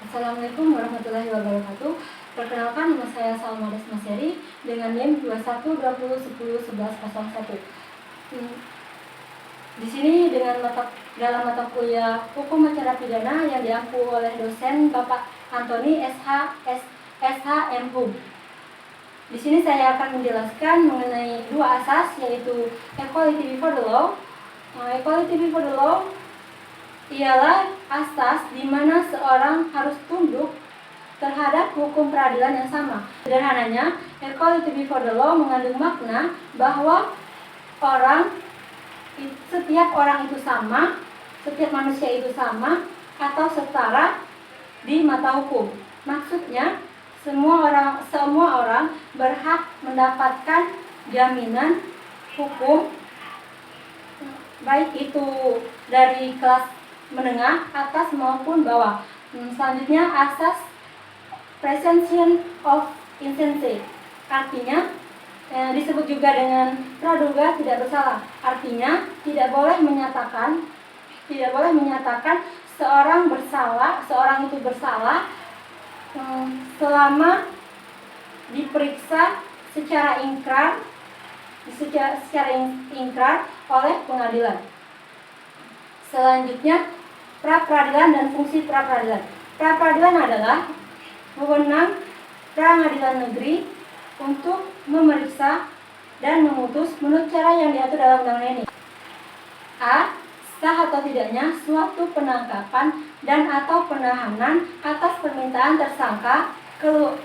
Assalamualaikum warahmatullahi wabarakatuh. Perkenalkan, nama saya Salma Desmaseri dengan NIM 2120101101. Di sini dalam mata kuliah Hukum Acara Pidana yang diampu oleh dosen Bapak Antoni SHMHum. Di sini saya akan menjelaskan mengenai dua asas, yaitu equality before the law. Equality before the law ialah asas di mana seorang harus tunduk terhadap hukum peradilan yang sama. Sederhananya, equality before the law mengandung makna bahwa setiap orang itu sama, setiap manusia itu sama atau setara di mata hukum. Maksudnya, semua orang berhak mendapatkan jaminan hukum, baik itu dari kelas menengah, atas maupun bawah. Selanjutnya, asas presumption of innocence, artinya disebut juga dengan praduga tidak bersalah. Artinya tidak boleh menyatakan seorang itu bersalah selama diperiksa secara ingkar oleh pengadilan. Selanjutnya, pra-peradilan dan fungsi pra-peradilan. Pra-peradilan adalah wewenang pengadilan negeri untuk memeriksa dan memutus menurut cara yang diatur dalam undang-undang ini. A. Sah atau tidaknya suatu penangkapan dan atau penahanan atas permintaan tersangka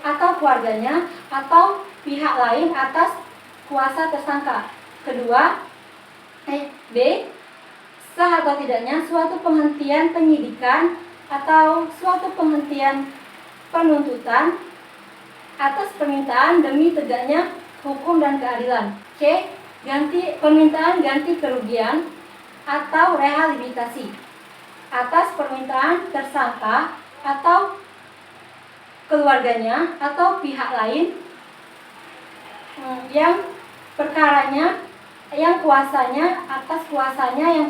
atau keluarganya atau pihak lain atas kuasa tersangka. Kedua, B. Sah atau tidaknya suatu penghentian penyidikan atau suatu penghentian penuntutan atas permintaan demi tegaknya hukum dan keadilan. C. Permintaan ganti kerugian atau rehabilitasi atas permintaan tersangka atau keluarganya atau pihak lain yang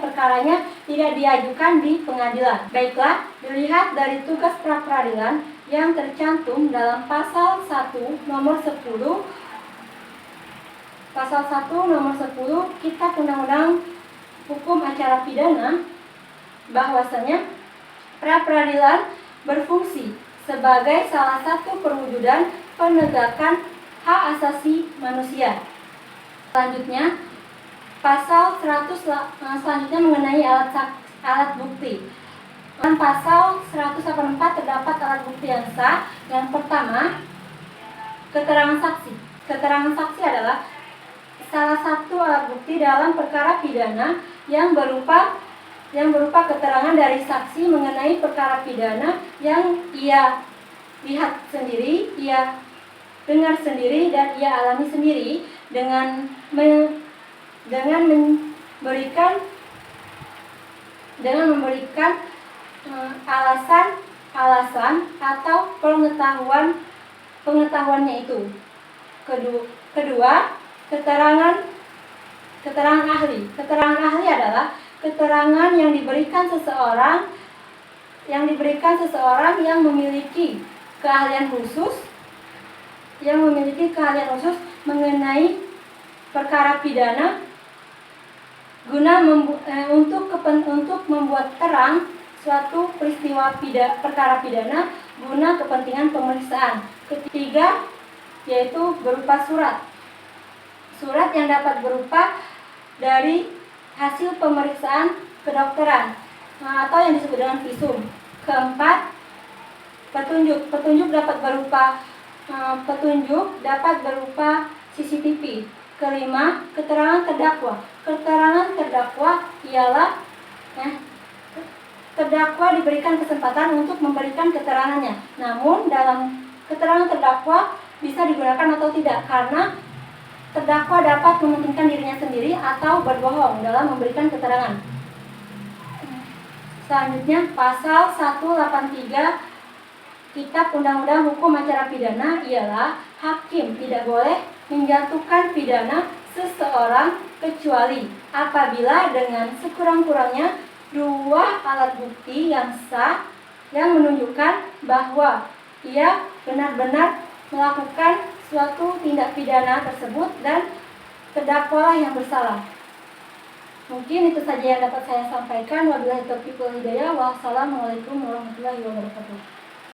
perkaranya tidak diajukan di pengadilan. Baiklah, dilihat dari tugas pra-peradilan yang tercantum dalam pasal 1 nomor 10 Kitab Undang-Undang Hukum Acara Pidana, bahwasanya pra-peradilan berfungsi sebagai salah satu perwujudan penegakan hak asasi manusia. Selanjutnya, pasal 100 selanjutnya mengenai alat bukti. Dalam pasal 184 terdapat alat bukti yang sah. Yang pertama, keterangan saksi. Keterangan saksi adalah salah satu alat bukti dalam perkara pidana yang berupa keterangan dari saksi mengenai perkara pidana yang ia lihat sendiri, ia dengar sendiri, dan ia alami sendiri dengan memberikan alasan atau pengetahuannya itu. Kedua, keterangan ahli. Keterangan ahli adalah keterangan yang diberikan seseorang yang memiliki keahlian khusus mengenai perkara pidana untuk membuat terang suatu peristiwa perkara pidana guna kepentingan pemeriksaan. Ketiga, yaitu berupa surat yang dapat berupa dari hasil pemeriksaan kedokteran atau yang disebut dengan visum. Keempat, petunjuk dapat berupa CCTV. Kelima, keterangan terdakwa. Keterangan terdakwa ialah terdakwa diberikan kesempatan untuk memberikan keterangannya. Namun dalam keterangan terdakwa bisa digunakan atau tidak, karena terdakwa dapat mementingkan dirinya sendiri atau berbohong dalam memberikan keterangan. Selanjutnya, pasal 183 Kitab Undang-Undang Hukum Acara Pidana ialah hakim tidak boleh menjatuhkan pidana seseorang kecuali apabila dengan sekurang-kurangnya dua alat bukti yang sah yang menunjukkan bahwa ia benar-benar melakukan suatu tindak pidana tersebut dan terdakwalah yang bersalah. Mungkin itu saja yang dapat saya sampaikan. Wabillahi taufiq wal hidayah. Wassalamualaikum warahmatullahi wabarakatuh.